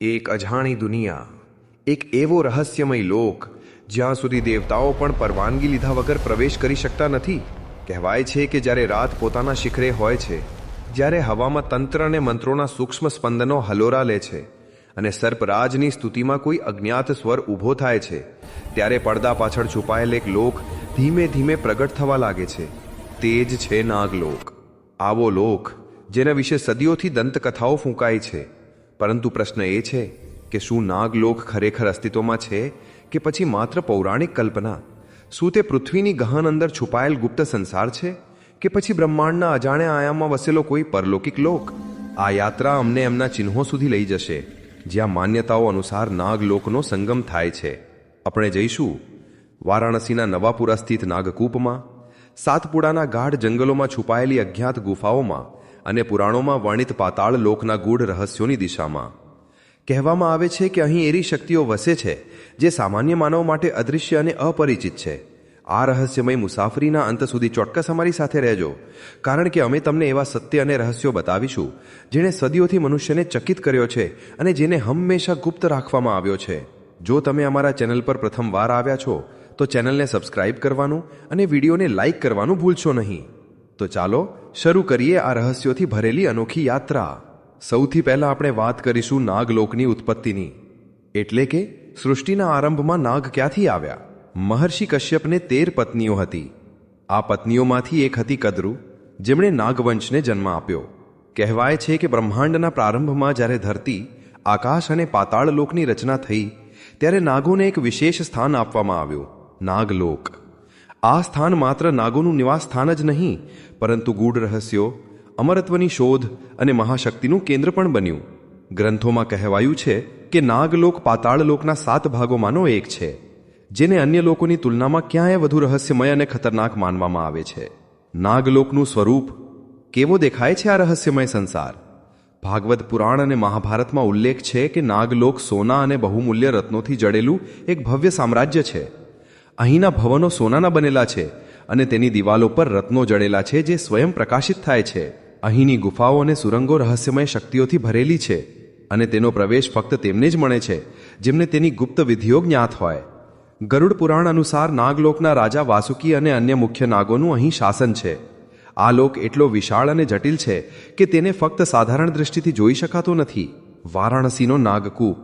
એક અજાણી દુનિયા, એક એવો રહસ્યમય લોક જ્યાં સુધી દેવતાઓ પણ પરવાનગી લીધા વગર પ્રવેશ કરી શકતા નથી. કહેવાય છે કે જ્યારે રાત પોતાના શિખરે હોય છે, જ્યારે હવામાં તંત્ર અને મંત્રોના સૂક્ષ્મ સ્પંદનો હલોરા લે છે અને સર્પરાજની સ્તુતિમાં કોઈ અજ્ઞાત સ્વર ઊભો થાય છે, ત્યારે પડદા પાછળ છુપાયેલ એક લોક ધીમે ધીમે પ્રગટ થવા લાગે છે. તે જ છે નાગલોક. આવો લોક જેના વિશે સદીઓથી દંતકથાઓ ફૂંકાઈ છે. પરંતુ પ્રશ્ન એ છે કે શું નાગલોક ખરેખર અસ્તિત્વમાં છે કે પછી માત્ર પૌરાણિક કલ્પના? શું તે પૃથ્વીની ગહન અંદર છુપાયેલ ગુપ્ત સંસાર છે કે પછી બ્રહ્માંડના અજાણ્યા આયામમાં વસેલો કોઈ પરલૌકિક લોક? આ યાત્રા અમને એમના ચિહ્નો સુધી લઈ જશે, જ્યાં માન્યતાઓ અનુસાર નાગલોકનો સંગમ થાય છે. આપણે જઈશું વારાણસીના નવાપુરા સ્થિત નાગકૂપમાં, સાતપુડાના ગાઢ જંગલોમાં છુપાયેલી અજ્ઞાત ગુફાઓમાં અને પુરાણોમાં વર્ણિત પાતાળ લોકના ગૂઢ રહસ્યોની દિશામાં. કહેવામાં આવે છે કે અહીં એવી શક્તિઓ વસે છે જે સામાન્ય માનવ માટે અદૃશ્ય અને અપરિચિત છે. આ રહસ્યમય મુસાફરીના અંત સુધી ચોક્કસ અમારી સાથે રહેજો, કારણ કે અમે તમને એવા સત્ય અને રહસ્યો બતાવીશું જેણે સદીઓથી મનુષ્યને ચકિત કર્યો છે અને જેને હંમેશા ગુપ્ત રાખવામાં આવ્યો છે. જો તમે અમારા ચેનલ પર પ્રથમવાર આવ્યા છો તો ચેનલને સબસ્ક્રાઇબ કરવાનું અને વિડીયોને લાઇક કરવાનું ભૂલશો નહીં. તો ચાલો શરૂ કરીએ આ રહસ્યોથી ભરેલી અનોખી યાત્રા. સૌથી પહેલા આપણે વાત કરીશું નાગલોકની ઉત્પત્તિની, એટલે કે સૃષ્ટિના આરંભમાં નાગ ક્યાંથી આવ્યા? મહર્ષિ કશ્યપને 13 પત્નીઓ હતી. આ પત્નીઓમાંથી એક હતી કદ્રુ, જેમણે નાગવંશને જન્મ આપ્યો. કહેવાય છે કે બ્રહ્માંડના પ્રારંભમાં જ્યારે ધરતી, આકાશ અને પાતાળ લોકની રચના થઈ, ત્યારે નાગોને એક વિશેષ સ્થાન આપવામાં આવ્યું, નાગલોક. આ સ્થાન માત્ર નાગોનું નિવાસ સ્થાન જ નહીં, પરંતુ ગૂઢ રહસ્યો, અમરત્વની શોધ અને મહાશક્તિનું કેન્દ્ર પણ બન્યું. ગ્રંથોમાં કહેવાયું છે કે નાગલોક પાતાળ લોકના 7 ભાગોમાંનો એક છે, જેને અન્ય લોકોની તુલનામાં ક્યાંય વધુ રહસ્યમય અને ખતરનાક માનવામાં આવે છે. નાગલોકનું સ્વરૂપ કેવો દેખાય છે? આ રહસ્યમય સંસાર. ભાગવત પુરાણ અને મહાભારતમાં ઉલ્લેખ છે કે નાગલોક સોના અને બહુમૂલ્ય રત્નોથી જડેલું એક ભવ્ય સામ્રાજ્ય છે. અહીંના ભવનો સોનાના બનેલા છે અને તેની દિવાલો પર રત્નો જડેલા છે જે સ્વયં પ્રકાશિત થાય છે. અહીંની ગુફાઓ અને સુરંગો રહસ્યમય શક્તિઓથી ભરેલી છે અને તેનો પ્રવેશ ફક્ત તેમને જ મળે છે જેમને તેની ગુપ્ત વિધિઓ જ્ઞાત હોય. ગરુડ પુરાણ અનુસાર નાગલોકના રાજા વાસુકી અને અન્ય મુખ્ય નાગોનું અહીં શાસન છે. આ લોક એટલો વિશાળ અને જટિલ છે કે તેને ફક્ત સાધારણ દૃષ્ટિથી જોઈ શકાતો નથી. વારાણસીનો નાગકૂપ,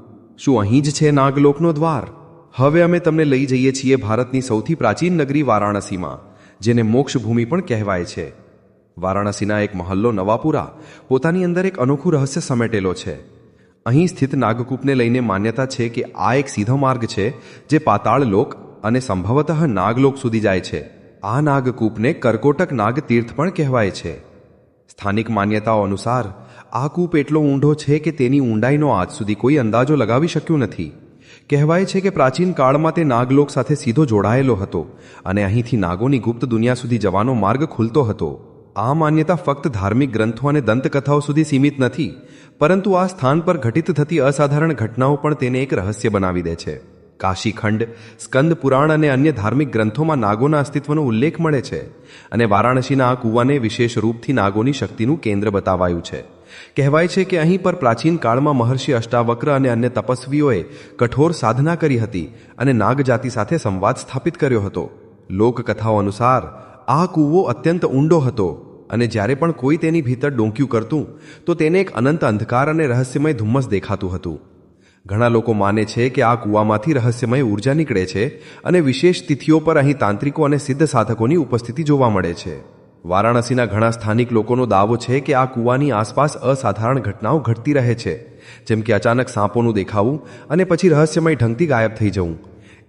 શું અહીં જ છે નાગલોકનો દ્વાર? હવે અમે તમને લઈ જઈએ છીએ ભારતની સૌથી પ્રાચીન નગરી વારાણસીમાં, જેને મોક્ષભૂમિ પણ કહેવાય છે. વારાણસીના એક મહલ્લો નવાપુરા પોતાની અંદર એક અનોખું રહસ્ય સમેટેલો છે. અહીં સ્થિત નાગકૂપને લઈને માન્યતા છે કે આ એક સીધો માર્ગ છે જે પાતાળ લોક અને સંભવતઃ નાગલોક સુધી જાય છે. આ નાગકૂપને કરકોટક નાગ તીર્થ પણ કહેવાય છે. સ્થાનિક માન્યતાઓ અનુસાર આ કૂપ એટલો ઊંડો છે કે તેની ઊંડાઈનો આજ સુધી કોઈ અંદાજો લગાવી શક્યું નથી. કહેવાય છે કે પ્રાચીન કાળમાં તે નાગલોક સાથે સીધો જોડાયેલો હતો અને અહીંથી નાગોની ગુપ્ત દુનિયા સુધી જવાનો માર્ગ ખુલતો હતો. આ માન્યતા ફક્ત ધાર્મિક ગ્રંથો અને દંતકથાઓ સુધી સીમિત નથી, પરંતુ આ સ્થાન પર ઘટિત થતી અસાધારણ ઘટનાઓ પણ તેને એક રહસ્ય બનાવી દે છે. કાશીખંડ, સ્કંદ પુરાણ અને અન્ય ધાર્મિક ગ્રંથોમાં નાગોના અસ્તિત્વનો ઉલ્લેખ મળે છે અને વારાણસીના આ કૂવાને વિશેષ રૂપથી નાગોની શક્તિનું કેન્દ્ર બતાવાયું છે. કહેવાય છે કે અહીં પર પ્રાચીન કાળમાં મહર્ષિ અષ્ટાવક્ર અને અન્ય તપસ્વીઓએ કઠોર સાધના કરી હતી અને નાગજાતિ સાથે સંવાદ સ્થાપિત કર્યો હતો. લોકકથાઓ અનુસાર આ કૂવો અત્યંત ઊંડો હતો અને જ્યારે પણ કોઈ તેની ભીતર ડોંક્યું કરતું તો તેને એક અનંત અંધકાર અને રહસ્યમય ધુમ્મસ દેખાતું હતું. ઘણા લોકો માને છે કે આ કૂવામાંથી રહસ્યમય ઉર્જા નીકળે છે અને વિશેષ તિથિઓ પર અહીં તાંત્રિકો અને સિદ્ધ સાધકોની ઉપસ્થિતિ જોવા મળે છે. વારાણસીના ઘણા સ્થાનિક લોકોનો દાવો છે કે આ કૂવાની આસપાસ અસાધારણ ઘટનાઓ ઘટતી રહે છે, જેમ કે અચાનક સાંપોનું દેખાવું અને પછી રહસ્યમય ઢંગથી ગાયબ થઈ જવું.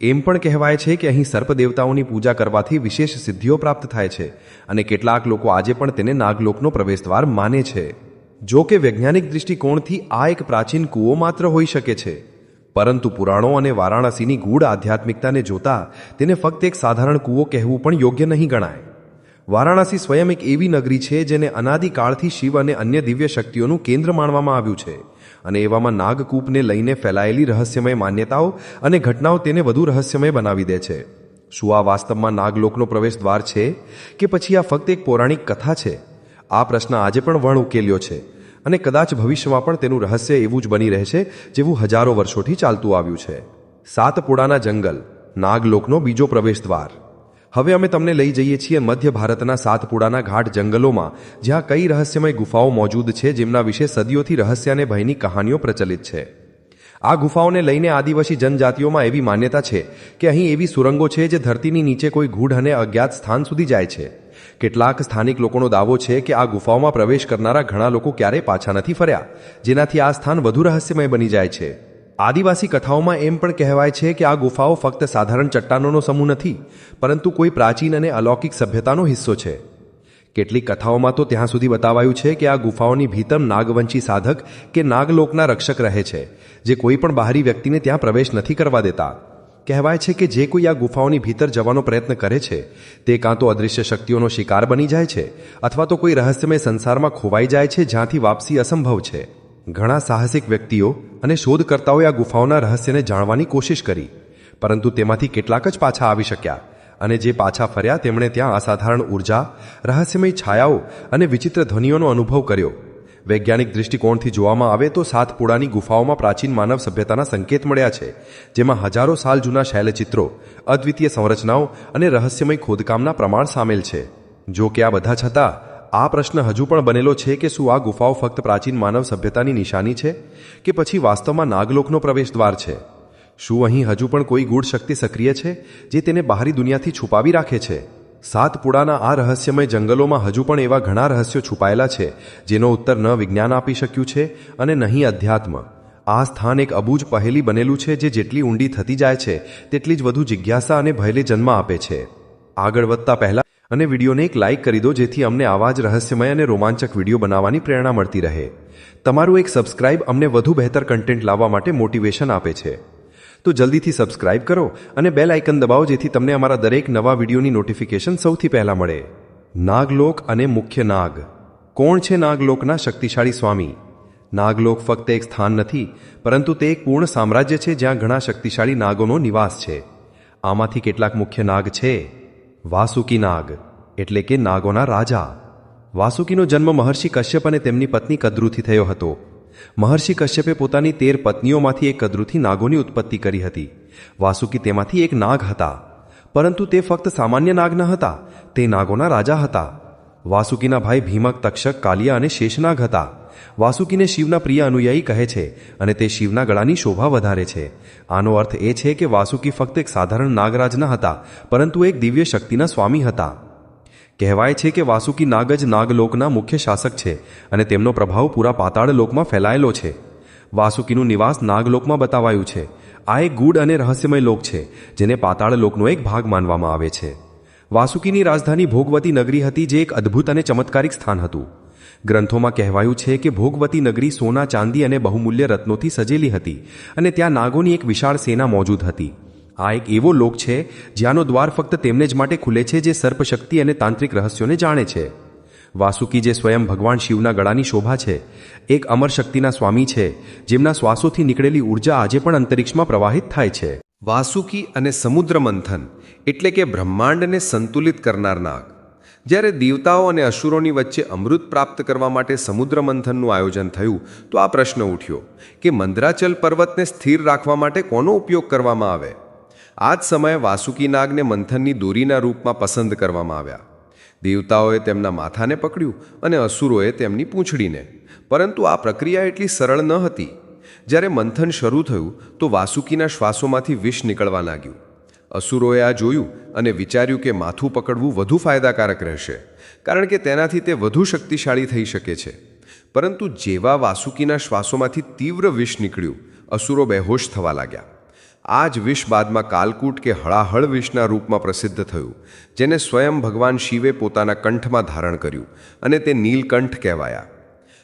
એમ પણ કહેવાય છે કે અહીં સર્પ દેવતાઓની પૂજા કરવાથી વિશેષ સિદ્ધિઓ પ્રાપ્ત થાય છે અને કેટલાક લોકો આજે પણ તેને નાગલોકનો પ્રવેશદ્વાર માને છે. જો કે વૈજ્ઞાનિક દૃષ્ટિકોણથી આ એક પ્રાચીન કૂવો માત્ર હોઈ શકે છે, પરંતુ પુરાણો અને વારાણસીની ગૂઢ આધ્યાત્મિકતાને જોતા તેને ફક્ત એક સાધારણ કૂવો કહેવું પણ યોગ્ય નહીં ગણાય. વારાણસી સ્વયં એક એવી નગરી છે જેને અનાદિકાળથી શિવ અને અન્ય દિવ્ય શક્તિઓનું કેન્દ્ર માનવામાં આવ્યું છે અને એવામાં નાગકૂપને લઈને ફેલાયેલી રહસ્યમય માન્યતાઓ અને ઘટનાઓ તેને વધુ રહસ્યમય બનાવી દે છે. શું આ વાસ્તવમાં નાગલોકનો પ્રવેશદ્વાર છે કે પછી આ ફક્ત એક પૌરાણિક કથા છે? આ પ્રશ્ન આજે પણ વણ ઉકેલ્યો છે અને કદાચ ભવિષ્યમાં પણ તેનું રહસ્ય એવું જ બની રહેશે જેવું હજારો વર્ષોથી ચાલતું આવ્યું છે. સાતપુડાના જંગલ, નાગલોકનો બીજો પ્રવેશદ્વાર. હવે અમે તમને લઈ જઈએ છીએ મધ્ય ભારતના સાતપુડાના ઘાટ જંગલોમાં, જ્યાં કઈ રહસ્યમય ગુફાઓ મોજૂદ છે જેમના વિશે સદીઓથી રહસ્ય અને ભયની કહાનીઓ પ્રચલિત છે. આ ગુફાઓને લઈને આદિવાસી જનજાતિઓમાં એવી માન્યતા છે કે અહીં એવી સુરંગો છે જે ધરતીની નીચે કોઈ ગૂઢ અને અજ્ઞાત સ્થાન સુધી જાય છે. કેટલાક સ્થાનિક લોકોનો દાવો છે કે આ ગુફાઓમાં પ્રવેશ કરનારા ઘણા લોકો ક્યારેય પાછા નથી ફર્યા, જેનાથી આ સ્થાન વધુ રહસ્યમય બની જાય છે. આદિવાસી કથાઓમાં એમ પણ કહેવાય છે કે આ ગુફાઓ ફક્ત સાધારણ ચટ્ટાનોનો સમૂહ નથી, પરંતુ કોઈ પ્રાચીન અને અલૌકિક સભ્યતાનો હિસ્સો છે. કેટલીક કથાઓમાં તો ત્યાં સુધી બતાવાયું છે કે આ ગુફાઓની ભીતર નાગવંશી સાધક કે નાગલોકના રક્ષક રહે છે, જે કોઈ પણ બહારી વ્યક્તિને ત્યાં પ્રવેશ નથી કરવા દેતા. કહેવાય છે કે જે કોઈ આ ગુફાઓની ભીતર જવાનો પ્રયત્ન કરે છે તે કાં તો અદૃશ્ય શક્તિઓનો શિકાર બની જાય છે અથવા તો કોઈ રહસ્યમય સંસારમાં ખોવાઈ જાય છે જ્યાંથી વાપસી અસંભવ છે. ઘણા સાહસિક વ્યક્તિઓ અને શોધકર્તાઓએ આ ગુફાઓના રહસ્યને જાણવાની કોશિશ કરી, પરંતુ તેમાંથી કેટલાક જ પાછા આવી શક્યા, અને જે પાછા ફર્યા તેમણે ત્યાં અસાધારણ ઉર્જા, રહસ્યમય છાયાઓ અને વિચિત્ર ધ્વનિઓનો અનુભવ કર્યો. વૈજ્ઞાનિક દૃષ્ટિકોણથી જોવામાં આવે તો સાતપુડાની ગુફાઓમાં પ્રાચીન માનવ સભ્યતાના સંકેત મળ્યા છે, જેમાં હજારો સાલ જૂના શૈલચિત્રો, અદ્વિતીય સંરચનાઓ અને રહસ્યમય ખોદકામના પ્રમાણ સામેલ છે. જો કે આ બધા છતાં આ પ્રશ્ન હજુ પણ બનેલો છે કે શું આ ગુફાઓ ફક્ત પ્રાચીન માનવ સભ્યતાની નિશાની છે કે પછી વાસ્તવમાં નાગલોકનો પ્રવેશદ્વાર છે? શું અહીં હજુ પણ કોઈ ગૂઢ શક્તિ સક્રિય છે જે તેને બહારી દુનિયાથી છુપાવી રાખે છે? સાતપુડાના આ રહસ્યમય જંગલોમાં હજુ પણ એવા ઘણા રહસ્યો છુપાયેલા છે જેનો ઉત્તર ન વિજ્ઞાન આપી શક્યું છે અને નહીં અધ્યાત્મ. આ સ્થાન એક અબૂજ પહેલી બનેલું છે જે જેટલી ઊંડી થતી જાય છે તેટલી જ વધુ જિજ્ઞાસા અને ભયને જન્મ આપે છે. આગળ વધતા પહેલા અને વિડીયોને એક લાઇક કરી દો, જેથી અમને આવા જ રહસ્યમય અને રોમાંચક વિડીયો બનાવવાની પ્રેરણા મળતી રહે. તમારું એક સબસ્ક્રાઇબ અમને વધુ બહેતર કન્ટેન્ટ લાવવા માટે મોટિવેશન આપે છે. તો જલ્દીથી સબસ્ક્રાઇબ કરો અને બેલ આઇકન દબાવો, જેથી તમને અમારા દરેક નવા વિડીયોની નોટિફિકેશન સૌથી પહેલા મળે. નાગલોક અને મુખ્ય નાગ. કોણ છે નાગલોકના શક્તિશાળી સ્વામી? નાગલોક ફક્ત એક સ્થાન નથી, પરંતુ તે એક પૂર્ણ સામ્રાજ્ય છે જ્યાં ઘણા શક્તિશાળી નાગોનો નિવાસ છે. આમાંથી કેટલાક મુખ્ય નાગ છે. વાસુકી નાગ, એટલે કે નાગોના રાજા. વાસુકીનો જન્મ મહર્ષિ કશ્યપ અને તેમની પત્ની કદ્રુથી થયો હતો. મહર્ષિ કશ્યપે પોતાની 13 પત્નીઓમાંથી એક કદ્રુથી નાગોની ઉત્પત્તિ કરી હતી. વાસુકી તેમાંથી એક નાગ હતા, પરંતુ તે ફક્ત સામાન્ય નાગ ન હતા, તે નાગોના રાજા હતા. વાસુકીના ભાઈ ભીમક, તક્ષક, કાલિયા અને શેષનાગ હતા. વાસુકીને શિવના પ્રિય અનુયાયી કહે છે અને તે શિવના ગળાની શોભા વધારે છે. આનો અર્થ એ છે કે વાસુકી ફક્ત એક સાધારણ નાગરાજ ન હતા, પરંતુ એક દિવ્ય શક્તિના સ્વામી હતા. કહેવાય છે કે વાસુકી નાગ જ નાગલોકના મુખ્ય શાસક છે અને તેમનો પ્રભાવ પૂરા પાતાળ લોકમાં ફેલાયેલો છે. વાસુકીનું નિવાસ નાગલોકમાં બતાવાયું છે. આ એક ગૂઢ અને રહસ્યમય લોક છે જેને પાતાળ લોકનો એક ભાગ માનવામાં આવે છે. વાસુકીની રાજધાની ભોગવતી નગરી હતી, જે એક અદ્ભુત અને ચમત્કારિક સ્થાન હતું. ગ્રંથોમાં કહેવાયું છે કે ભોગવતી નગરી સોના, ચાંદી અને બહુમૂલ્ય રત્નોથી સજેલી હતી અને ત્યાં નાગોની એક વિશાળ સેના મોજૂદ હતી. આ એક એવો લોક છે જ્યાંનો દ્વાર ફક્ત તેમને જ માટે ખુલે છે જે સર્પશક્તિ અને તાંત્રિક રહસ્યોને જાણે છે. વાસુકી, જે સ્વયં ભગવાન શિવના ગળાની શોભા છે, એક અમર શક્તિના સ્વામી છે જેમના શ્વાસોથી નીકળેલી ઉર્જા આજે પણ અંતરિક્ષમાં પ્રવાહિત થાય છે. વાસુકી અને સમુદ્ર મંથન, એટલે કે બ્રહ્માંડને સંતુલિત કરનાર નાગ. જ્યારે દેવતાઓ અને અસુરોની વચ્ચે અમૃત પ્રાપ્ત કરવા માટે સમુદ્ર મંથનનું આયોજન થયું તો આ પ્રશ્ન ઉઠ્યો કે મંદરાચલ પર્વતને સ્થિર રાખવા માટે કોનો ઉપયોગ કરવામાં આવે? આ જ સમયે વાસુકી નાગને મંથનની દોરીના રૂપમાં પસંદ કરવામાં આવ્યા. દેવતાઓએ તેમના માથાને પકડ્યું અને અસુરોએ તેમની પૂંછડીને. પરંતુ આ પ્રક્રિયા એટલી સરળ ન હતી. જ્યારે મંથન શરૂ થયું તો વાસુકીના શ્વાસોમાંથી વિષ નીકળવા લાગ્યું. અસુરોએ આ જોયું અને વિચાર્યું કે માથું પકડવું વધુ ફાયદાકારક રહેશે, કારણ કે તેનાથી તે વધુ શક્તિશાળી થઈ શકે છે. પરંતુ જેવા વાસુકીના શ્વાસોમાંથી તીવ્ર વિષ નીકળ્યું, અસુરો બેહોશ થવા લાગ્યા. આ જ વિષ બાદમાં કાલકૂટ કે હળાહળ વિષના રૂપમાં પ્રસિદ્ધ થયું, જેને સ્વયં ભગવાન શિવે પોતાના કંઠમાં ધારણ કર્યું અને તે નીલકંઠ કહેવાયા.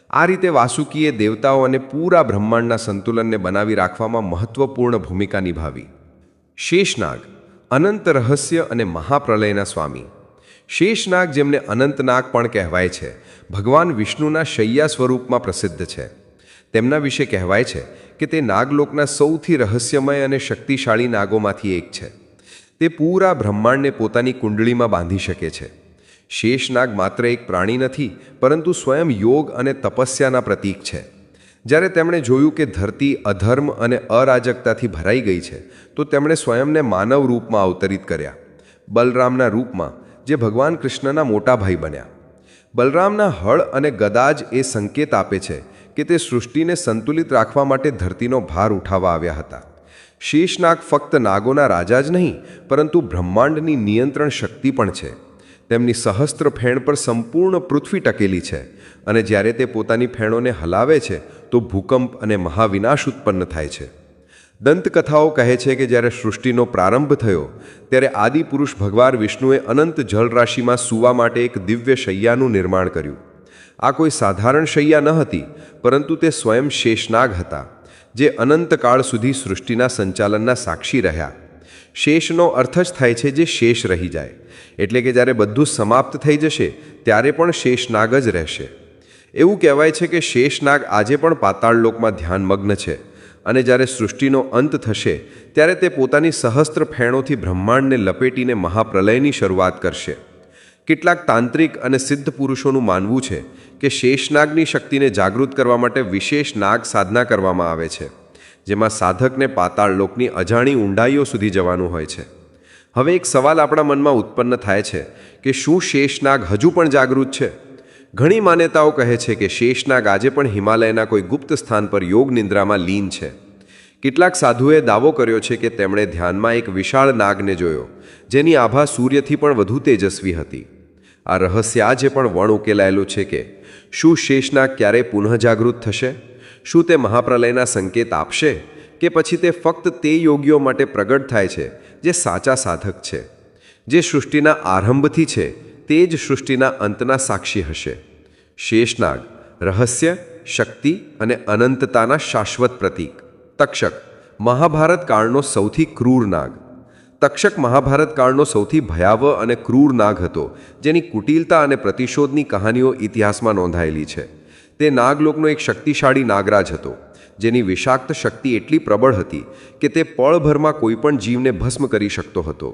આ રીતે વાસુકીએ દેવતાઓ અને પૂરા બ્રહ્માંડના સંતુલનને બનાવી રાખવામાં મહત્વપૂર્ણ ભૂમિકા નિભાવી. શેષનાગ, અનંત રહસ્ય અને મહાપ્રલયના સ્વામી. શેષનાગ, જેમને અનંતનાગ પણ કહેવાય છે, ભગવાન વિષ્ણુના શૈયા સ્વરૂપમાં પ્રસિદ્ધ છે. તેમના વિશે કહેવાય છે કે તે નાગલોકના સૌથી રહસ્યમય અને શક્તિશાળી નાગોમાંથી એક છે. તે પૂરા બ્રહ્માંડને પોતાની કુંડળીમાં બાંધી શકે છે. શેષનાગ માત્ર એક પ્રાણી નથી, પરંતુ સ્વયં યોગ અને તપસ્યાના પ્રતીક છે. જ્યારે તેમણે જોયું કે ધરતી અધર્મ અને અરાજકતાથી ભરાઈ ગઈ છે, તો તેમણે સ્વયંને માનવ રૂપમાં અવતરિત કર્યા, બલરામના રૂપમાં, જે ભગવાન કૃષ્ણના મોટા ભાઈ બન્યા. બલરામના હળ અને ગદા જ એ સંકેત આપે છે કે તે સૃષ્ટિને સંતુલિત રાખવા માટે ધરતીનો ભાર ઉઠાવવા આવ્યા હતા. શેષનાગ ફક્ત નાગોના રાજા જ નહીં, પરંતુ બ્રહ્માંડની નિયંત્રણ શક્તિ પણ છે. તેમની સહસ્ત્ર ફેણ પર સંપૂર્ણ પૃથ્વી ટકેલી છે, અને જ્યારે તે પોતાની ફેણોને હલાવે છે તો ભૂકંપ અને મહાવિનાશ ઉત્પન્ન થાય છે. દંતકથાઓ કહે છે કે જ્યારે સૃષ્ટિનો પ્રારંભ થયો ત્યારે આદિપુરુષ ભગવાન વિષ્ણુએ અનંત જળરાશિમાં સૂવા માટે એક દિવ્ય શૈયાનું નિર્માણ કર્યું. આ કોઈ સાધારણ શૈયા ન હતી, પરંતુ તે સ્વયં શેષનાગ હતા, જે અનંતકાળ સુધી સૃષ્ટિના સંચાલનના સાક્ષી રહ્યા. શેષનો અર્થ જ થાય છે જે શેષ રહી જાય, એટલે કે જ્યારે બધું સમાપ્ત થઈ જશે ત્યારે પણ શેષનાગ જ રહેશે. એવું કહેવાય છે કે શેષનાગ આજે પણ પાતાળલોકમાં ધ્યાનમગ્ન છે, અને જ્યારે સૃષ્ટિનો અંત થશે ત્યારે તે પોતાની સહસ્ત્ર ફેણોથી બ્રહ્માંડને લપેટીને મહાપ્રલયની શરૂઆત કરશે. કેટલાક તાંત્રિક અને સિદ્ધ પુરુષોનું માનવું છે કે શેષનાગની શક્તિને જાગૃત કરવા માટે વિશેષ નાગ સાધના કરવામાં આવે છે, જેમાં સાધકને પાતાળલોકની અજાણી ઊંડાઈઓ સુધી જવાનું હોય છે. હવે એક સવાલ આપણા મનમાં ઉત્પન્ન થાય છે કે શું શેષનાગ હજુ પણ જાગૃત છે? ઘણી માન્યતાઓ કહે છે કે શેષનાગ આજે પણ હિમાલયના કોઈ ગુપ્ત સ્થાન પર યોગ નિંદ્રામાં લીન છે. કેટલાક સાધુએ દાવો કર્યો છે કે તેમણે ધ્યાનમાં એક વિશાળ નાગને જોયો, જેની આભા સૂર્યથી પણ વધુ તેજસ્વી હતી. આ રહસ્ય આજે પણ વણ ઉકેલાયેલું છે કે શું શેષનાગ ક્યારેય પુનઃ જાગૃત થશે? શું તે મહાપ્રલયના સંકેત આપશે, કે પછી તે ફક્ત તે યોગીઓ માટે પ્રગટ થાય છે જે સાચા સાધક છે, જે સૃષ્ટિના આરંભથી છે તે જ સૃષ્ટિના અંતના સાક્ષી હશે? શેષનાગ રહસ્ય, શક્તિ અને અનંતતાના શાશ્વત પ્રતીક. તક્ષક મહાભારત કાળનો સૌથી ક્રૂર નાગ. તક્ષક મહાભારત કાળનો સૌથી ભયાવહ અને ક્રૂર નાગ હતો, જેની કુટિલતા અને પ્રતિશોધની કહાનીઓ ઇતિહાસમાં નોંધાયેલી છે. તે નાગલોકનો એક શક્તિશાળી નાગરાજ હતો, જેની વિષાક્ત શક્તિ એટલી પ્રબળ હતી કે તે પળભરમાં કોઈપણ જીવને ભસ્મ કરી શકતો હતો.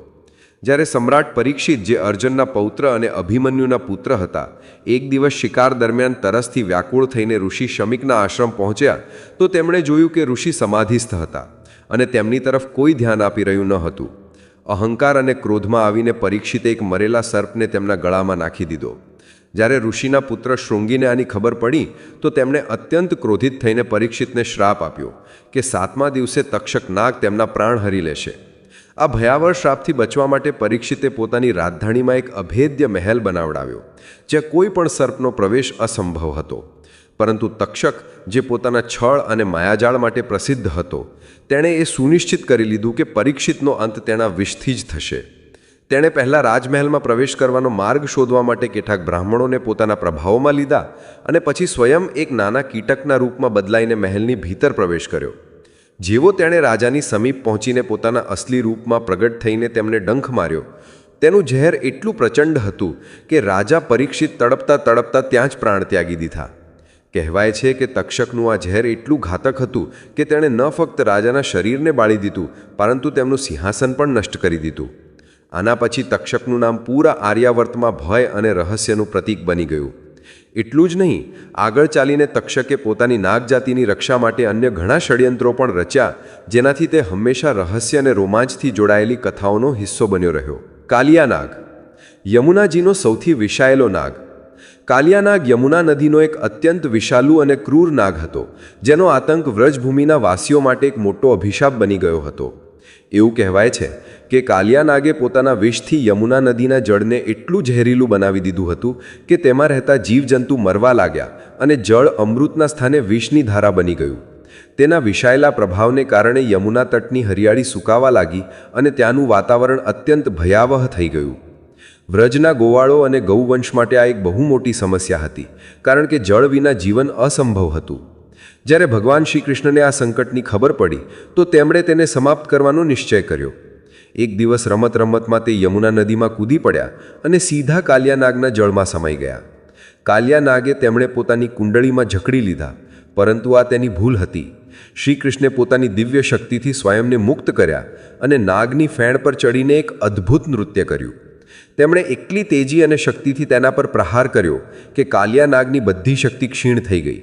જ્યારે સમ્રાટ પરીક્ષિત, જે અર્જુનના પૌત્ર અને અભિમન્યુના પુત્ર હતા, એક દિવસ શિકાર દરમિયાન તરસથી વ્યાકુળ થઈને ઋષિ શમીકના આશ્રમ પહોંચ્યા તો તેમણે જોયું કે ઋષિ સમાધિસ્થ હતા અને તેમની તરફ કોઈ ધ્યાન આપી રહ્યું ન હતું. અહંકાર અને ક્રોધમાં આવીને પરીક્ષિતે એક મરેલા સર્પને તેમના ગળામાં નાખી દીધો. જ્યારે ઋષિના પુત્ર શૃંગીને આની ખબર પડી તો તેમણે અત્યંત ક્રોધિત થઈને પરીક્ષિતને શ્રાપ આપ્યો કે 7મા દિવસે તક્ષક નાગ તેમના પ્રાણ હરી લેશે. આ ભયાવહ શ્રાપથી બચવા માટે પરીક્ષિતે પોતાની રાજધાનીમાં એક અભેદ્ય મહેલ બનાવડાવ્યો, જ્યાં કોઈ પણ સર્પનો પ્રવેશ અસંભવ હતો. પરંતુ તક્ષક, જે પોતાના છળ અને માયાજાળ માટે પ્રસિદ્ધ હતો, તેણે એ સુનિશ્ચિત કરી લીધું કે પરીક્ષિતનો અંત તેના વિષથી જ થશે. તેણે પહેલાં રાજમહેલમાં પ્રવેશ કરવાનો માર્ગ શોધવા માટે કેટલાક બ્રાહ્મણોને પોતાના પ્રભાવમાં લીધા અને પછી સ્વયં એક નાના કીટકના રૂપમાં બદલાઈને મહેલની ભીતર પ્રવેશ કર્યો. જેવો તેણે રાજાની સમીપ પહોંચીને પોતાના અસલી રૂપમાં પ્રગટ થઈને તેમને ડંખ માર્યો, તેનું ઝેર એટલું પ્રચંડ હતું કે રાજા પરીક્ષિત તડપતા તડપતા ત્યાં જ પ્રાણ ત્યાગી દીધા. કહેવાય છે કે તક્ષકનું આ ઝેર એટલું ઘાતક હતું કે તેણે ન ફક્ત રાજાના શરીરને બાળી દીધું, પરંતુ તેમનું સિંહાસન પણ નષ્ટ કરી દીધું. આના પછી તક્ષકનું નામ પૂરા આર્યાવર્તમાં ભય અને રહસ્યનું પ્રતીક બની ગયું. એટલું જ નહીં, આગળ ચાલીને તક્ષકે પોતાની નાગજાતિની રક્ષા માટે અન્ય ઘણા ષડયંત્રો પણ રચ્યા, જેનાથી તે હંમેશા રહસ્ય અને રોમાંચથી જોડાયેલી કથાઓનો હિસ્સો બન્યો રહ્યો. કાલિયા નાગ યમુનાજીનો સૌથી વિષાયેલો નાગ. કાલિયા નાગ યમુના નદીનો એક અત્યંત વિષાલુ અને ક્રૂર નાગ હતો, જેનો આતંક વ્રજભૂમિના વાસીઓ માટે એક મોટો અભિશાપ બની ગયો હતો. એવું કહેવાય છે કે કાલિયા નાગે પોતાના વિષથી યમુના નદીના જળને એટલું ઝેરીલું બનાવી દીધું હતું કે તેમાં રહેતા જીવજંતુ મરવા લાગ્યા અને જળ અમૃતના સ્થાને વિષની ધારા બની ગયું. તેના વિષાયેલા પ્રભાવને કારણે યમુના તટની હરિયાળી સુકાવા લાગી અને ત્યાંનું વાતાવરણ અત્યંત ભયાવહ થઈ ગયું. વ્રજના ગોવાળો અને ગૌવંશ માટે આ એક બહુ મોટી સમસ્યા હતી, કારણ કે જળ વિના જીવન અસંભવ હતું. જ્યારે ભગવાન શ્રી કૃષ્ણને આ સંકટની ખબર પડી તો તેમણે તેને સમાપ્ત કરવાનો નિશ્ચય કર્યો. એક દિવસ રમત રમતમાં તે યમુના નદીમાં કૂદી પડ્યા અને સીધા કાલિયા નાગના જળમાં સમાઈ ગયા. કાલિયા નાગે તેમણે પોતાની કુંડળીમાં જકડી લીધા, પરંતુ આ તેની ભૂલ હતી. શ્રી કૃષ્ણે પોતાની દિવ્ય શક્તિથી સ્વયંને મુક્ત કર્યા અને નાગની ફેણ પર ચડીને એક અદ્ભુત નૃત્ય કર્યું. તેમણે એટલી તેજી અને શક્તિથી તેના પર પ્રહાર કર્યો કે કાલિયા નાગની બધી શક્તિ ક્ષીણ થઈ ગઈ.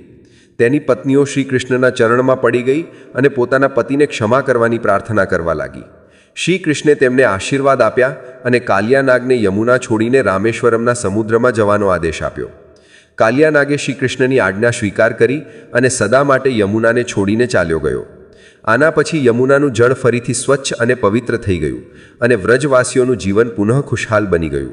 તેની પત્નીઓ શ્રી કૃષ્ણના ચરણમાં પડી ગઈ અને પોતાના પતિને ક્ષમા કરવાની પ્રાર્થના કરવા લાગી. શ્રી કૃષ્ણે તેમને આશીર્વાદ આપ્યા અને કાલિયા નાગને યમુના છોડીને રામેશ્વરમના સમુદ્રમાં જવાનો આદેશ આપ્યો. કાલિયા નાગે શ્રી કૃષ્ણની આજ્ઞા સ્વીકાર કરી અને સદા માટે યમુનાને છોડીને ચાલ્યો ગયો. આના પછી યમુનાનું જળ ફરીથી સ્વચ્છ અને પવિત્ર થઈ ગયું અને વ્રજવાસીઓનું જીવન પુનઃ ખુશહાલ બની ગયું.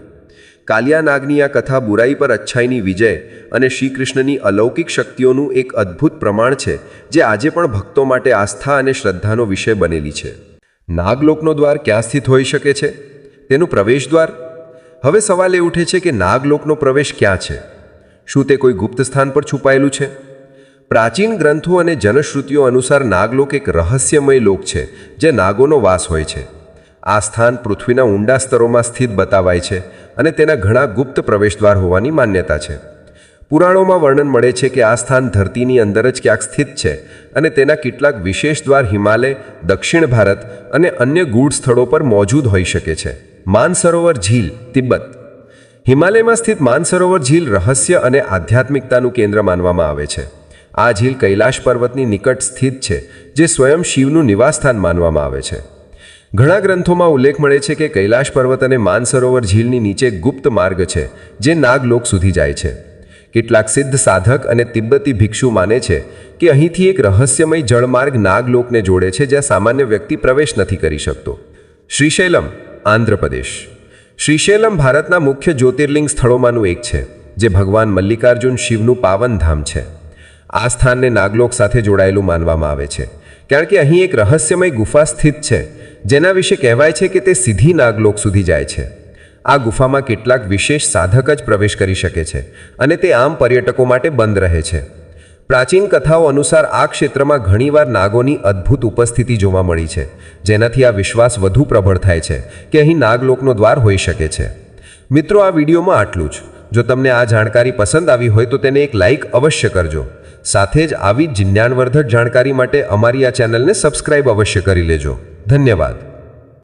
કાલિયા નાગની આ કથા બુરાઈ પર અચ્છાઈની વિજય અને શ્રી કૃષ્ણની અલૌકિક શક્તિઓનું એક અદ્ભુત પ્રમાણ છે, જે આજે પણ ભક્તો માટે આસ્થા અને શ્રદ્ધાનો વિષય બનેલી છે. નાગલોકનો દ્વાર ક્યાં સ્થિત હોઈ શકે છે? તેનું પ્રવેશ દ્વાર? હવે સવાલ એ ઉઠે છે કે નાગલોકનો પ્રવેશ ક્યાં છે? શું તે કોઈ ગુપ્ત સ્થાન પર છુપાયેલું છે? પ્રાચીન ગ્રંથો અને જનશ્રુતિઓ અનુસાર નાગલોક એક રહસ્યમય લોક છે, જે નાગોનો વાસ હોય છે. આ સ્થાન પૃથ્વીના ઊંડા સ્તરોમાં સ્થિત બતાવાય છે અને તેના ઘણા ગુપ્ત પ્રવેશદ્વાર હોવાની માન્યતા છે. પુરાણોમાં વર્ણન મળે છે કે આ સ્થાન ધરતીની અંદર જ ક્યાંક સ્થિત છે અને તેના કેટલાક વિશેષ દ્વાર હિમાલય, દક્ષિણ ભારત અને અન્ય ગૂઢ સ્થળો પર મોજૂદ હોઈ શકે છે. માનસરોવર ઝીલ, તિબ્બત. હિમાલયમાં સ્થિત માનસરોવર ઝીલ રહસ્ય અને આધ્યાત્મિકતાનું કેન્દ્ર માનવામાં આવે છે. આ ઝીલ કૈલાશ પર્વતની નિકટ સ્થિત છે, જે સ્વયં શિવનું નિવાસસ્થાન માનવામાં આવે છે. ઘણા ગ્રંથોમાં ઉલ્લેખ મળે છે કે કૈલાશ પર્વત અને માનસરોવર ઝીલની નીચે ગુપ્ત માર્ગ છે, જે નાગલોક સુધી જાય છે. કેટલાક સિદ્ધ સાધક અને તિબ્બતી ભિક્ષુ માને છે કે અહીંથી એક રહસ્યમય જળમાર્ગ નાગલોકને જોડે છે, જ્યાં સામાન્ય વ્યક્તિ પ્રવેશ નથી કરી શકતો. શ્રીશૈલમ, આંધ્રપ્રદેશ. શ્રીશૈલમ ભારતના મુખ્ય જ્યોતિર્લિંગ સ્થળોમાંનું એક છે, જે ભગવાન મલ્લિકાર્જુન શિવનું પાવન ધામ છે. આ સ્થાનને નાગલોક સાથે જોડાયેલું માનવામાં આવે છે, કારણ કે અહીં એક રહસ્યમય ગુફા સ્થિત છે, જેના વિશે કહેવાય છે કે તે સીધી નાગલોક સુધી જાય છે. આ ગુફામાં કેટલાક વિશેષ સાધક જ પ્રવેશ કરી શકે છે અને તે આમ પર્યટકો માટે બંધ રહે છે. પ્રાચીન કથાઓ અનુસાર આ ક્ષેત્રમાં ઘણીવાર નાગોની અદ્ભુત ઉપસ્થિતિ જોવા મળી છે, જેનાથી આ વિશ્વાસ વધુ પ્રબળ થાય છે કે અહીં નાગલોકનો દ્વાર હોઈ શકે છે. મિત્રો, આ વિડીયોમાં આટલું જ. જો તમને આ જાણકારી પસંદ આવી હોય તો તેને એક લાઇક અવશ્ય કરજો. સાથે જ આવી જ જ્ઞાનવર્ધક જાણકારી માટે અમારી આ ચેનલને સબસ્ક્રાઇબ અવશ્ય કરી લેજો. ધન્યવાદ.